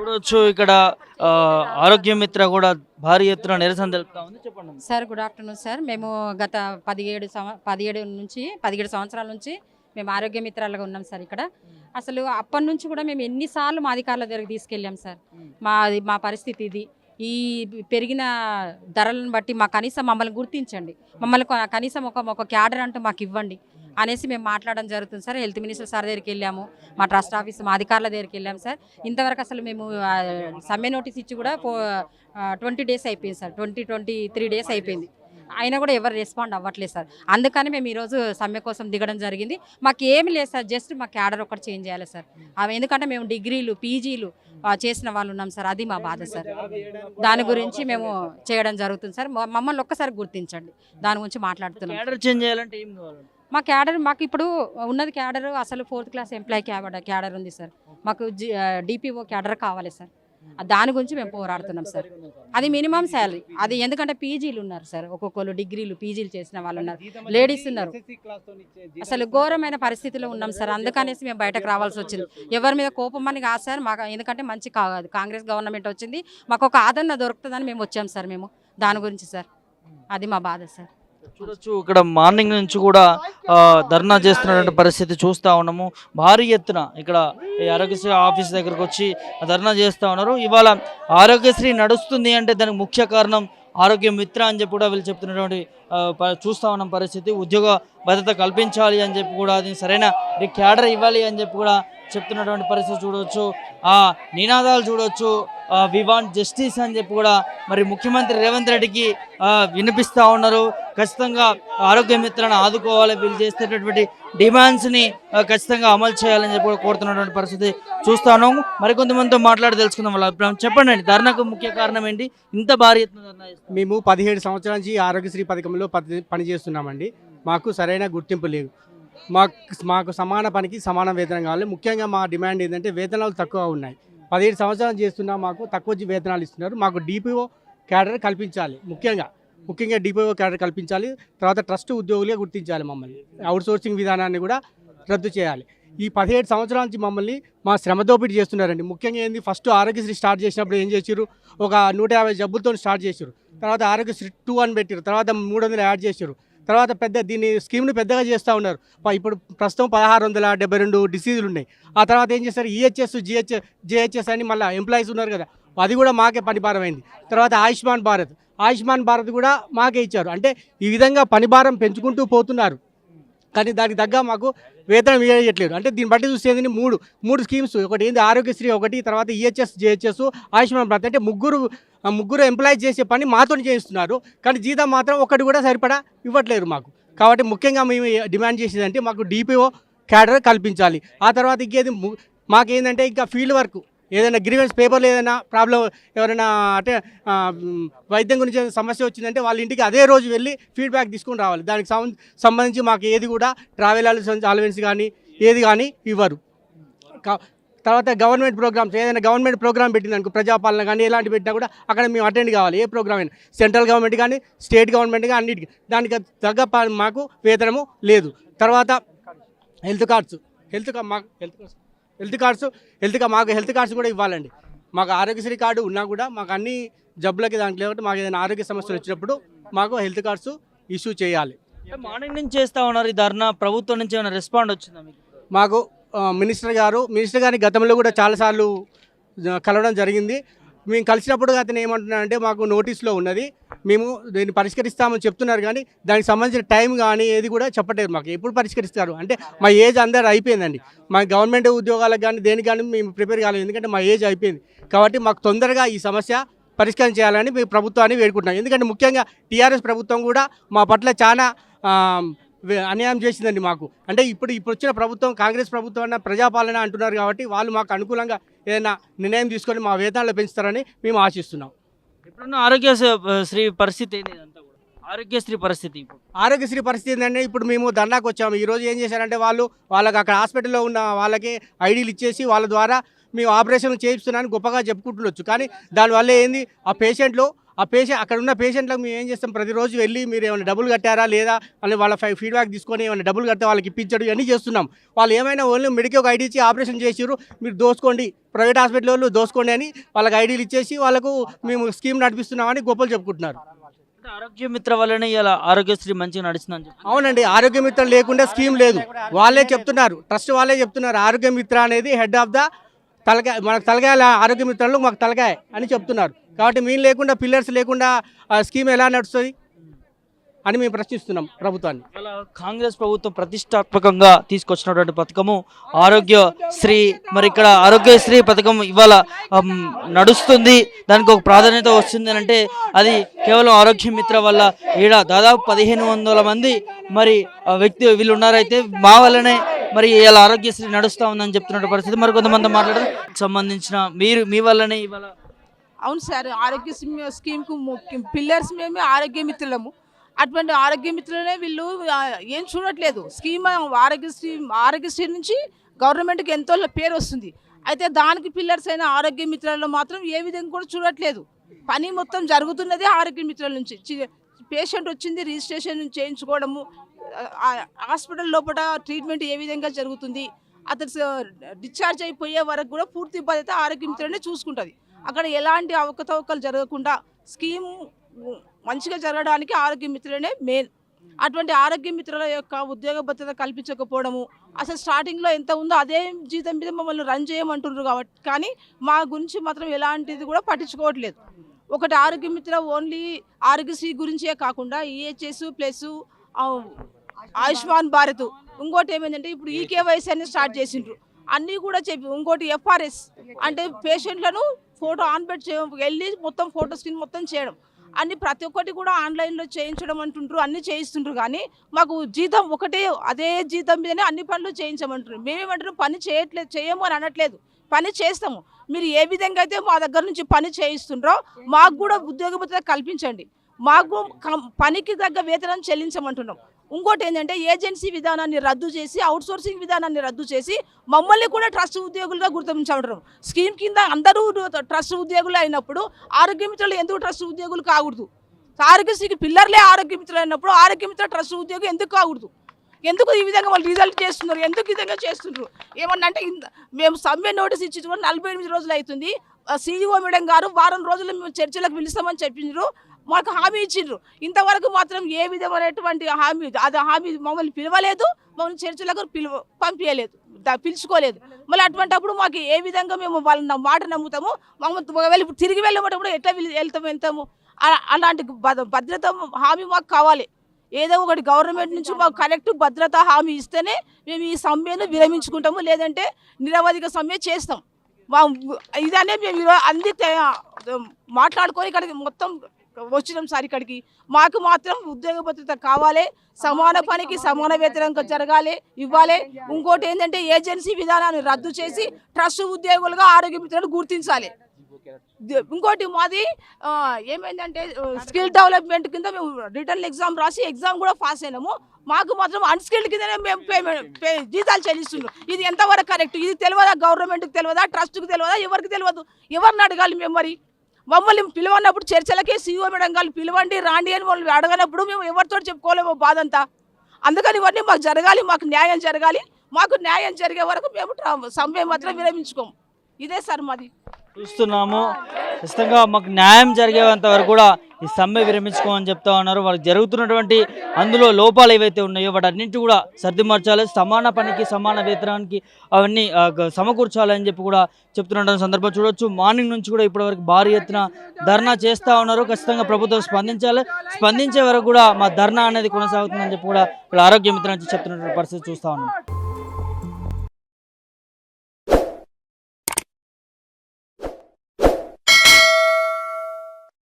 చూడవచ్చు ఇక్కడ ఆరోగ్య మిత్ర కూడా భారీ ఎత్తున నిరసన తెలుపుతా ఉంది. చెప్పండి. Sir good afternoon sir. మేము గత 17 సంవత్సరాల నుంచి మేము ఆరోగ్య మిత్రాలుగా ఉన్నాం సార్. ఇక్కడ అసలు అప్పటి నుంచి కూడా మేము ఎన్నిసార్లు మా అధికారుల దగ్గరికి తీసుకెళ్ళాం సార్. మా పరిస్థితి ఇది. ఈ పెరిగిన ధరలను బట్టి కనీసం మమ్మల్ని గుర్తించండి, మమ్మల్ని కనీసం ఒక క్యాడర్ అంటూ మాకు ఇవ్వండి అనేసి మేము మాట్లాడడం జరుగుతుంది సార్. హెల్త్ మినిస్టర్ సార్ దగ్గరికి వెళ్ళాము, మా ట్రస్ట్ ఆఫీస్ మా అధికారుల దగ్గరికి వెళ్ళాము సార్. ఇంతవరకు అసలు మేము సమ్మె నోటీస్ ఇచ్చి కూడా 20 డేస్ అయిపోయింది సార్. 23 డేస్ అయిపోయింది, అయినా కూడా ఎవరు రెస్పాండ్ అవ్వట్లేదు సార్. అందుకని మేము ఈరోజు సమ్మె కోసం దిగడం జరిగింది. మాకు ఏమి లేదు సార్, జస్ట్ మా క్యాడర్ ఒకటి చేంజ్ చేయాలి సార్. అవి ఎందుకంటే మేము డిగ్రీలు పీజీలు చేసిన వాళ్ళు ఉన్నాం సార్, అది మా బాధ సార్. దాని గురించి మేము చేయడం జరుగుతుంది సార్. మమ్మల్ని ఒక్కసారి గుర్తించండి, దాని గురించి మాట్లాడుతున్నాం. మా క్యాడర్ మాకు ఇప్పుడు ఉన్నది క్యాడర్ అసలు 4th క్లాస్ ఎంప్లాయీ క్యాడర్ ఉంది సార్. మాకు డిపిఓ క్యాడర్ కావాలి సార్. దాని గురించి మేము పోరాడుతున్నాం సార్. అది మినిమం శాలరీ, అది ఎందుకంటే పీజీలు ఉన్నారు సార్, ఒక్కొక్కరు డిగ్రీలు పీజీలు చేసిన వాళ్ళు ఉన్నారు, లేడీస్ ఉన్నారు. అసలు ఘోరమైన పరిస్థితిలో ఉన్నాం సార్. అందుకనేసి మేము బయటకు రావాల్సి వచ్చింది. ఎవరి మీద కోపం అని కాదు సార్, మాకు ఎందుకంటే మంచి కాంగ్రెస్ గవర్నమెంట్ వచ్చింది, మాకు ఒక ఆదరణ దొరుకుతుందని మేము వచ్చాం సార్. మేము దాని గురించి సార్, అది మా బాధ సార్. చూడొచ్చు ఇక్కడ మార్నింగ్ నుంచి కూడా ధర్నా చేస్తున్నటువంటి పరిస్థితి చూస్తూ ఉన్నాము. భారీ ఎత్తున ఇక్కడ ఈ ఆరోగ్యశ్రీ ఆఫీస్ దగ్గరకు వచ్చి ధర్నా చేస్తూ ఉన్నారు. ఇవాళ ఆరోగ్యశ్రీ నడుస్తుంది అంటే దానికి ముఖ్య కారణం ఆరోగ్య మిత్ర అని చెప్పి కూడా వీళ్ళు చెప్తున్నటువంటి చూస్తూ ఉన్నాం పరిస్థితి. ఉద్యోగ భద్రత కల్పించాలి అని చెప్పి కూడా అది సరైన క్యాడర్ ఇవ్వాలి అని చెప్పి కూడా చెప్తున్నటువంటి పరిస్థితి చూడవచ్చు. ఆ నినాదాలు చూడవచ్చు, వి వాంట్ జస్టిస్ అని చెప్పి కూడా మరి ముఖ్యమంత్రి రేవంత్ రెడ్డికి వినిపిస్తూ ఉన్నారు. ఖచ్చితంగా ఆరోగ్య మిత్రను ఆదుకోవాలి, వీళ్ళు చేసేటటువంటి డిమాండ్స్ని ఖచ్చితంగా అమలు చేయాలని చెప్పి కూడా కోరుతున్నటువంటి పరిస్థితి చూస్తా ఉన్నాము. మరికొంతమందితో మాట్లాడి తెలుసుకుందాం వాళ్ళ అభిప్రాయం. చెప్పండి అండి, ధర్నాకు ముఖ్య కారణం ఏంటి? ఇంత భారీ ఎత్తున ధర్నా చేస్తున్నారు? మేము 17 సంవత్సరాల నుంచి ఆరోగ్యశ్రీ పథకంలో పనిచేస్తున్నామండి. మాకు సరైన గుర్తింపు లేదు. మాకు సమాన పనికి సమాన వేతనం కావాలి. ముఖ్యంగా మా డిమాండ్ ఏంటంటే వేతనాలు తక్కువ ఉన్నాయి. 17 సంవత్సరాలు చేస్తున్నా మాకు తక్కువ వేతనాలు ఇస్తున్నారు. మాకు డిపిఓ క్యాడర్ కల్పించాలి. ముఖ్యంగా డిపిఓ క్యాడర్ కల్పించాలి. తర్వాత ట్రస్ట్ ఉద్యోగులుగా గుర్తించాలి. మమ్మల్ని అవుట్సోర్సింగ్ విధానాన్ని కూడా రద్దు చేయాలి. ఈ 17 సంవత్సరాల నుంచి మమ్మల్ని మా శ్రమ దోపిడీ చేస్తున్నారండి. ముఖ్యంగా ఏంది, ఫస్ట్ ఆరోగ్యశ్రీ స్టార్ట్ చేసినప్పుడు ఏం చేసారు, ఒక 150 జబ్బులతో స్టార్ట్ చేశారు. తర్వాత ఆరోగ్యశ్రీ 2 అని పెట్టారు, తర్వాత 300 యాడ్ చేశారు. తర్వాత దీన్ని స్కీమ్ని పెద్దగా చేస్తూ ఉన్నారు. ఇప్పుడు ప్రస్తుతం 1672 డిసీజులు ఉన్నాయి. ఆ తర్వాత ఏం చేస్తారు, ఈహెచ్ఎస్ జిహెచ్ఎస్ అని మళ్ళీ ఎంప్లాయీస్ ఉన్నారు కదా, అది కూడా మాకే పనిభారం అయింది. తర్వాత ఆయుష్మాన్ భారత్ కూడా మాకే ఇచ్చారు. అంటే ఈ విధంగా పనిభారం పెంచుకుంటూ పోతున్నారు, కానీ దానికి తగ్గ మాకు వేతనం ఇవ్వట్లేదు. అంటే దీన్ని బట్టి చూసేది మూడు స్కీమ్స్, ఒకటి ఏంది ఆరోగ్యశ్రీ, ఒకటి తర్వాత ఈహెచ్ఎస్ జిహెచ్ఎస్ ఆయుష్మాన్ భారత్. అంటే ముగ్గురు ఎంప్లాయీస్ చేసే పని మాతో చేయిస్తున్నారు, కానీ జీతం మాత్రం ఒకటి కూడా సరిపడా ఇవ్వట్లేరు మాకు. కాబట్టి ముఖ్యంగా మేము డిమాండ్ చేసేదంటే మాకు డిపిఓ క్యాడర్ కల్పించాలి. ఆ తర్వాత ఇంకేది మాకేందంటే ఇంకా ఫీల్డ్ వర్క్, ఏదైనా గ్రీవెన్స్ పేపర్లు ఏదైనా ప్రాబ్లం, ఎవరైనా అంటే వైద్యం గురించి సమస్య వచ్చిందంటే వాళ్ళ ఇంటికి అదే రోజు వెళ్ళి ఫీడ్బ్యాక్ తీసుకుని రావాలి. దానికి సంబంధించి మాకు ఏది కూడా ట్రావెల్ అలవెన్స్ కానీ ఏది కానీ ఇవ్వరు. తర్వాత గవర్నమెంట్ ప్రోగ్రామ్స్, ఏదైనా గవర్నమెంట్ ప్రోగ్రామ్ పెట్టిందనుకో, ప్రజాపాలన కానీ ఎలాంటి పెట్టినా కూడా అక్కడ మేము అటెండ్ కావాలి. ఏ ప్రోగ్రామ్ అయినా, సెంట్రల్ గవర్నమెంట్ కానీ స్టేట్ గవర్నమెంట్ కానీ అన్నిటికీ, దానికి తగ్గ మాకు వేతనము లేదు. తర్వాత హెల్త్ కార్డ్స్ కూడా ఇవ్వాలండి. మాకు ఆరోగ్యశ్రీ కార్డు ఉన్నా కూడా మాకు అన్ని జబ్బులకి దానికి లేకపోతే మాకు ఏదైనా ఆరోగ్య సమస్యలు వచ్చినప్పుడు మాకు హెల్త్ కార్డ్స్ ఇష్యూ చేయాలి. మార్నింగ్ నుంచి చేస్తూ ఉన్నారు ఈ ధర్నా, ప్రభుత్వం నుంచి ఏమైనా రెస్పాండ్ వచ్చిందా మీకు? మాకు మినిస్టర్ గారిని గతంలో కూడా చాలాసార్లు కలవడం జరిగింది. మేము కలిసినప్పుడు అతను ఏమంటున్నారంటే మాకు నోటీస్లో ఉన్నది, మేము దీన్ని పరిష్కరిస్తామని చెప్తున్నారు, కానీ దానికి సంబంధించిన టైం కానీ ఏది కూడా చెప్పట్లేదు. మాకు ఎప్పుడు పరిష్కరిస్తారు అంటే మా ఏజ్ అందరూ అయిపోయిందండి. మా గవర్నమెంట్ ఉద్యోగాలకు కానీ దేనికి కానీ మేము ప్రిపేర్ కాలేదు, ఎందుకంటే మా ఏజ్ అయిపోయింది. కాబట్టి మాకు తొందరగా ఈ సమస్య పరిష్కారం చేయాలని మేము ప్రభుత్వాన్ని వేడుకుంటున్నాం. ఎందుకంటే ముఖ్యంగా టీఆర్ఎస్ ప్రభుత్వం కూడా మా పట్ల చాలా అన్యాయం చేసిందండి మాకు. అంటే ఇప్పుడు వచ్చిన ప్రభుత్వం కాంగ్రెస్ ప్రభుత్వం అన్న ప్రజాపాలన అంటున్నారు, కాబట్టి వాళ్ళు మాకు అనుకూలంగా ఏదైనా నిర్ణయం తీసుకొని మా వేతనాలు పెంచుతారని మేము ఆశిస్తున్నాం. ఇప్పుడున్న ఆరోగ్యశ్రీ పరిస్థితి ఏంటంటే, ఆరోగ్యశ్రీ పరిస్థితి ఏంటంటే, ఇప్పుడు మేము ధర్నాకు వచ్చాము. ఈరోజు ఏం చేశారంటే వాళ్ళకి అక్కడ హాస్పిటల్లో ఉన్న వాళ్ళకి ఐడీలు ఇచ్చేసి వాళ్ళ ద్వారా మేము ఆపరేషన్ చేయిస్తున్నామని గొప్పగా చెప్పుకుంటుండొచ్చు, కానీ దానివల్ల ఏంది, ఆ పేషెంట్లు ఆ పేషెంట్ అక్కడ ఉన్న పేషెంట్లకు మేము ఏం చేస్తాం, ప్రతిరోజు వెళ్ళి మీరు ఏమైనా డబ్బులు కట్టారా లేదా అని వాళ్ళ ఫీడ్బ్యాక్ తీసుకొని ఏమైనా డబ్బులు కడితే వాళ్ళకి ఇప్పించడం ఇవన్నీ చేస్తున్నాం. వాళ్ళు ఏమైనా ఓన్లీ మెడికల్ ఒక ఐడి ఇచ్చి ఆపరేషన్ చేసిరు, మీరు దోసుకోండి, ప్రైవేట్ హాస్పిటల్ వాళ్ళు దోసుకోండి అని వాళ్ళకి ఐడీలు ఇచ్చేసి వాళ్ళకు మేము స్కీమ్ నడిపిస్తున్నామని గొప్పలు చెప్పుకుంటున్నారు. ఆరోగ్య మిత్ర వల్లనే ఇలా ఆరోగ్యశ్రీ మంచిగా నడుస్తుందని చెప్పి. అవునండి, ఆరోగ్య మిత్ర లేకుండా స్కీమ్ లేదు. వాళ్ళే చెప్తున్నారు, ట్రస్ట్ వాళ్ళే చెప్తున్నారు ఆరోగ్య మిత్ర అనేది హెడ్ ఆఫ్ ద తలకాయ, మనకు తలకాయ ఆరోగ్య మిత్రులు మాకు తలకాయ అని చెప్తున్నారు. కాబట్టి మేము లేకుండా పిల్లర్స్ లేకుండా ఆ స్కీమ్ ఎలా నడుస్తుంది అని మేము ప్రశ్నిస్తున్నాం ప్రభుత్వాన్ని. అలా కాంగ్రెస్ ప్రభుత్వం ప్రతిష్టాత్మకంగా తీసుకొచ్చినటువంటి పథకము ఆరోగ్యశ్రీ. మరి ఇక్కడ ఆరోగ్యశ్రీ పథకం ఇవాళ నడుస్తుంది, దానికి ఒక ప్రాధాన్యత వస్తుంది అంటే అది కేవలం ఆరోగ్య మిత్ర వల్ల. ఈడ దాదాపు 1500 మంది మరి వీళ్ళు ఉన్నారైతే మా వల్లనే మరి ఇలా ఆరోగ్యశ్రీ నడుస్తూ ఉందని చెప్తున్న పరిస్థితి. మరి కొంతమంది మాట్లాడడం సంబంధించిన మీ వల్లనే ఇవాళ. అవును సార్, ఆరోగ్య స్కీమ్కు పిల్లర్స్ మేమే ఆరోగ్య మిత్రులము. అటువంటి ఆరోగ్య మిత్రులనే వీళ్ళు ఏం చూడట్లేదు. స్కీమ్ ఆరోగ్యశ్రీ నుంచి గవర్నమెంట్కి ఎంతో పేరు వస్తుంది. అయితే దానికి పిల్లర్స్ అయిన ఆరోగ్య మిత్రులలో మాత్రం ఏ విధంగా కూడా చూడట్లేదు. పని మొత్తం జరుగుతున్నదే ఆరోగ్య మిత్రుల నుంచి. పేషెంట్ వచ్చింది రిజిస్ట్రేషన్ చేయించుకోవడము, హాస్పిటల్ లోపల ట్రీట్మెంట్ ఏ విధంగా జరుగుతుంది, అతను డిశ్చార్జ్ అయిపోయే వరకు కూడా పూర్తి బాధ్యత ఆరోగ్య మిత్రులనే చూసుకుంటుంది. అక్కడ ఎలాంటి అవకతవకలు జరగకుండా స్కీమ్ మంచిగా జరగడానికి ఆరోగ్య మిత్రులనే మెయిన్. అటువంటి ఆరోగ్య మిత్రుల యొక్క ఉద్యోగ భద్రత కల్పించకపోవడము, అసలు స్టార్టింగ్లో ఎంత ఉందో అదే జీతం మీద మమ్మల్ని రన్ చేయమంటున్నారు కాబట్టి, కానీ మా గురించి మాత్రం ఎలాంటిది కూడా పట్టించుకోవట్లేదు. ఒకటి ఆరోగ్య మిత్ర ఓన్లీ ఆరోగ్యశ్రీ గురించే కాకుండా ఈహెచ్ఎస్ ప్లస్ ఆయుష్మాన్ భారత్, ఇంకోటి ఏమైందంటే ఇప్పుడు ఈకేవైసీ అని స్టార్ట్ చేసిండ్రు, అన్నీ కూడా చెప్పి, ఇంకోటి ఎఫ్ఆర్ఎస్ అంటే పేషెంట్లను ఫోటో ఆన్బెట్ వెళ్ళి మొత్తం ఫోటో స్క్రీన్ మొత్తం చేయడం, అన్ని ప్రతి ఒక్కటి కూడా ఆన్లైన్లో చేయించడం అంటుంటారు, అన్నీ చేయిస్తుంటారు. కానీ మాకు జీతం ఒకటే, అదే జీతం మీదనే అన్ని పనులు చేయించమంటున్నారు. మేమేమంటున్నాం, పని చేయము అని అనట్లేదు, పని చేస్తాము. మీరు ఏ విధంగా అయితే మా దగ్గర నుంచి పని చేయిస్తుండ్రో మాకు కూడా ఉద్యోగ భద్రత కల్పించండి, మాకు పనికి తగ్గ వేతనం చెల్లించమంటున్నాం. ఇంకోటి ఏంటంటే ఏజెన్సీ విధానాన్ని రద్దు చేసి, అవుట్సోర్సింగ్ విధానాన్ని రద్దు చేసి మమ్మల్ని కూడా ట్రస్ట్ ఉద్యోగులుగా గుర్తించమంటున్నాం. స్కీమ్ కింద అందరూ ట్రస్ట్ ఉద్యోగులు అయినప్పుడు ఆరోగ్య మిత్రులు ఎందుకు ట్రస్ట్ ఉద్యోగులు కాకూడదు? ఆరోగ్యశ్రీకి పిల్లర్లే ఆరోగ్య మిత్రులు అయినప్పుడు ఆరోగ్య మిత్ర ట్రస్ట్ ఉద్యోగం ఎందుకు కాకూడదు? ఎందుకు ఈ విధంగా వాళ్ళు రిజల్ట్ చేస్తున్నారు? ఎందుకు ఈ విధంగా చేస్తున్నారు? ఏమన్నంటే మేము సమ్మె నోటీస్ ఇచ్చి 48 రోజులు అవుతుంది. CEO మేడం గారు వారం రోజులు మేము చర్చలకు పిలుస్తామని చెప్పిండ్రు, మాకు హామీ ఇచ్చిండ్రు. ఇంతవరకు మాత్రం ఏ విధమైనటువంటి హామీ మమ్మల్ని పిలవలేదు, మమ్మల్ని చర్చలకు పంపించలేదు, పిలుచుకోలేదు. మళ్ళీ అటువంటిప్పుడు మాకు ఏ విధంగా మేము వాళ్ళ మాట నమ్ముతాము? మమ్మల్ని ఇప్పుడు తిరిగి వెళ్ళేటప్పుడు ఎట్లా వెళ్తాము? అలాంటి భద్రత హామీ మాకు కావాలి. ఏదో ఒకటి గవర్నమెంట్ నుంచి మాకు కరెక్ట్ భద్రత హామీ ఇస్తేనే మేము ఈ సమ్మెను విరమించుకుంటాము, లేదంటే నిరవధిక సమ్మె చేస్తాం. ఇదనే మేము ఈరోజు అన్ని మాట్లాడుకొని ఇక్కడికి మొత్తం వచ్చినాం సార్. ఇక్కడికి మాకు మాత్రం ఉద్యోగ భద్రత కావాలి, సమాన పనికి సమాన వేతనం జరగాలి, ఇవ్వాలి. ఇంకోటి ఏంటంటే ఏజెన్సీ విధానాన్ని రద్దు చేసి ట్రస్ట్ ఉద్యోగులుగా ఆరోగ్య మిత్రులను గుర్తించాలి. ఇంకోటి మాది ఏమైందంటే స్కిల్ డెవలప్మెంట్ కింద మేము రిటర్న్ ఎగ్జామ్ రాసి ఎగ్జామ్ కూడా పాస్ అయినాము. మాకు మాత్రం అన్స్కిల్డ్ కిందనే మేము జీతాలు చెల్లిస్తున్నాం. ఇది ఎంతవరకు కరెక్ట్? ఇది తెలియదా? గవర్నమెంట్కి తెలియదా? ట్రస్ట్కి తెలియదా? ఎవరికి తెలియదు? ఎవరిని అడగాలి మేము? మరి మమ్మల్ని పిలవన్నప్పుడు చర్చలకే CEO మేడం గారు పిలవండి రాండి అని వాళ్ళు అడగనప్పుడు మేము ఎవరితో చెప్పుకోలేము బాధంతా. అందుకని ఇవన్నీ మాకు జరగాలి, మాకు న్యాయం జరగాలి. మాకు న్యాయం జరిగే వరకు మేము సమ్మె మాత్రం విరమించుకోము. ఇదే సార్ మాది. చూస్తున్నాము, ఖచ్చితంగా మాకు న్యాయం జరిగేంత వరకు కూడా ఈ సమ్మె విరమించుకోమని చెప్తా ఉన్నారు. వాళ్ళకి జరుగుతున్నటువంటి అందులో లోపాలు ఏవైతే ఉన్నాయో వాటన్నింటి కూడా సర్దిమర్చాలి, సమాన పనికి సమాన వేతనానికి అవన్నీ సమకూర్చాలని చెప్పి కూడా చెప్తున్న సందర్భం చూడొచ్చు. మార్నింగ్ నుంచి కూడా ఇప్పటివరకు భారీ ఎత్తున ధర్నా చేస్తూ ఉన్నారు. ఖచ్చితంగా ప్రభుత్వం స్పందించాలి, స్పందించే వరకు కూడా మా ధర్నా అనేది కొనసాగుతుందని చెప్పి కూడా ఇక్కడ ఆరోగ్య మిత్ర నుంచి చెప్తున్నటువంటి పరిస్థితి చూస్తూ ఉన్నాం.